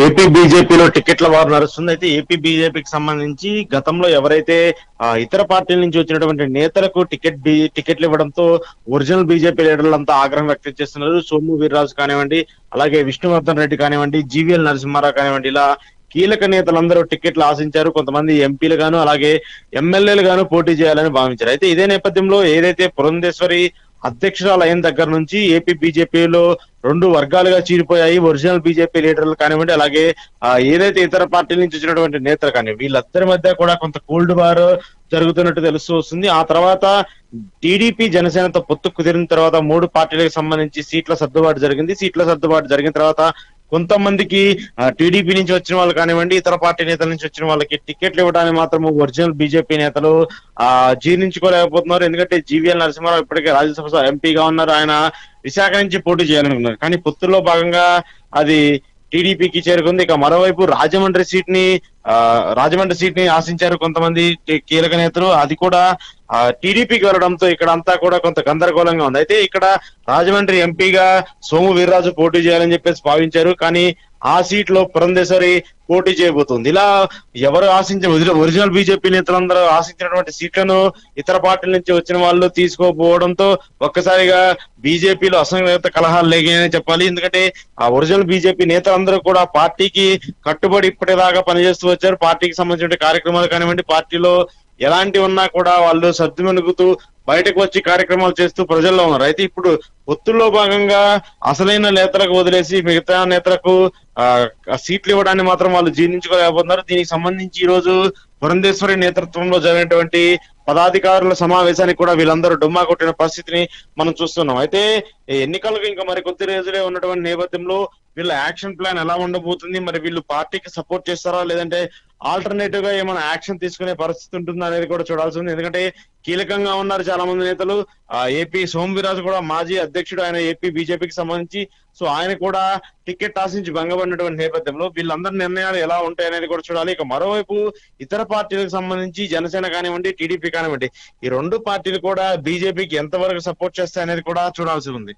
AP బీజేపీలో టికెట్ల వారు నడుస్తుంది. అయితే ఏపీ బీజేపీకి సంబంధించి గతంలో ఎవరైతే ఇతర పార్టీల నుంచి వచ్చినటువంటి నేతలకు టికెట్లు ఇవ్వడంతో ఒరిజినల్ బీజేపీ లీడర్లంతా ఆగ్రహం వ్యక్తం చేస్తున్నారు. సోము వీర్రాజు కానివ్వండి, అలాగే విష్ణువర్ధన్ రెడ్డి కానివ్వండి, జీవీఎల్ నరసింహారావు కానివ్వండి, ఇలా కీలక నేతలందరూ టికెట్లు ఆశించారు. కొంతమంది ఎంపీలు గాను అలాగే ఎమ్మెల్యేలు గాను పోటీ చేయాలని భావించారు. అయితే ఇదే నేపథ్యంలో ఏదైతే పురంధేశ్వరి అధ్యక్షురాలు అయిన దగ్గర నుంచి ఏపీ బీజేపీలో రెండు వర్గాలుగా చీలిపోయాయి. ఒరిజినల్ బీజేపీ లీడర్లు కానివ్వండి, అలాగే ఏదైతే ఇతర పార్టీల నుంచి వచ్చినటువంటి నేతలు కానీ వీళ్ళందరి మధ్య కూడా కొంత కోల్డ్ వార్ జరుగుతున్నట్టు తెలుస్తూ వస్తుంది. ఆ తర్వాత టీడీపీ జనసేనతో పొత్తు కుదిరిన తర్వాత మూడు పార్టీలకు సంబంధించి సీట్ల సర్దుబాటు జరిగింది. సీట్ల సర్దుబాటు జరిగిన తర్వాత కొంతమందికి టీడీపీ నుంచి వచ్చిన వాళ్ళు కానివ్వండి, ఇతర పార్టీ నేతల నుంచి వచ్చిన వాళ్ళకి టికెట్లు ఇవ్వడానికి మాత్రం ఒరిజినల్ బీజేపీ నేతలు జీర్ణించుకోలేకపోతున్నారు. ఎందుకంటే జీవీఎల్ నరసింహారావు ఇప్పటికే రాజ్యసభ ఎంపీగా ఉన్నారు. ఆయన విశాఖ నుంచి పోటీ చేయాలనుకున్నారు. కానీ పొత్తుల్లో భాగంగా అది టీడీపీకి చేరుకుంది. ఇక మరోవైపు రాజమండ్రి సీట్ ని ఆశించారు కొంతమంది కీలక నేతలు. అది కూడా టీడీపీకి వెళ్ళడంతో ఇక్కడ అంతా కూడా కొంత గందరగోళంగా ఉంది. అయితే ఇక్కడ రాజమండ్రి ఎంపీగా సోము వీర్రాజు పోటీ చేయాలని చెప్పేసి భావించారు. కానీ ఆ సీట్ లో పురంధేశ్వరి పోటీ చేయబోతుంది. ఇలా ఎవరు ఒరిజినల్ బీజేపీ నేతలందరూ ఆశించినటువంటి సీట్లను ఇతర పార్టీల నుంచి వచ్చిన వాళ్ళు తీసుకోకపోవడంతో ఒక్కసారిగా బీజేపీలో అసంగత కలహాలు లేగాయని చెప్పాలి. ఎందుకంటే ఆ ఒరిజినల్ బీజేపీ నేతలందరూ కూడా పార్టీకి కట్టుబడి ఇప్పటిదాకా పనిచేస్తూ వచ్చారు. పార్టీకి సంబంధించిన కార్యక్రమాలు కానివ్వండి, పార్టీలో ఎలాంటి ఉన్నా కూడా వాళ్ళు సర్దుమెనుగుతూ బయటకు వచ్చి కార్యక్రమాలు చేస్తూ ప్రజల్లో ఉన్నారు. అయితే ఇప్పుడు పొత్తుల్లో భాగంగా అసలైన నేతలకు వదిలేసి మిగతా నేతలకు సీట్లు ఇవ్వడాన్ని మాత్రం వాళ్ళు జీర్ణించుకోలేకపోతున్నారు. దీనికి సంబంధించి ఈ రోజు పురంధేశ్వరి నేతృత్వంలో జరిగినటువంటి పదాధికారుల సమావేశానికి కూడా వీళ్ళందరూ డుమ్మా కొట్టిన పరిస్థితిని మనం చూస్తున్నాం. అయితే ఎన్నికలకు ఇంకా మరి కొద్ది రోజులే ఉన్నటువంటి నేపథ్యంలో వీళ్ళ యాక్షన్ ప్లాన్ ఎలా ఉండబోతుంది, మరి వీళ్ళు పార్టీకి సపోర్ట్ చేస్తారా లేదంటే ఆల్టర్నేటివ్ గా ఏమైనా యాక్షన్ తీసుకునే పరిస్థితి ఉంటుందా అనేది కూడా చూడాల్సి ఉంది. ఎందుకంటే కీలకంగా ఉన్నారు చాలా మంది నేతలు. ఏపీ సోము వీర్రాజు కూడా మాజీ అధ్యక్షుడు, ఆయన ఏపీ బీజేపీకి సంబంధించి. సో ఆయన కూడా టికెట్ ఆశించి భంగపడినటువంటి నేపథ్యంలో వీళ్ళందరి నిర్ణయాలు ఎలా ఉంటాయనేది కూడా చూడాలి. ఇక మరోవైపు ఇతర పార్టీలకు సంబంధించి జనసేన కానివ్వండి, టీడీపీ కానివ్వండి, ఈ రెండు పార్టీలు కూడా బీజేపీకి ఎంతవరకు సపోర్ట్ చేస్తాయనేది కూడా చూడాల్సి ఉంది.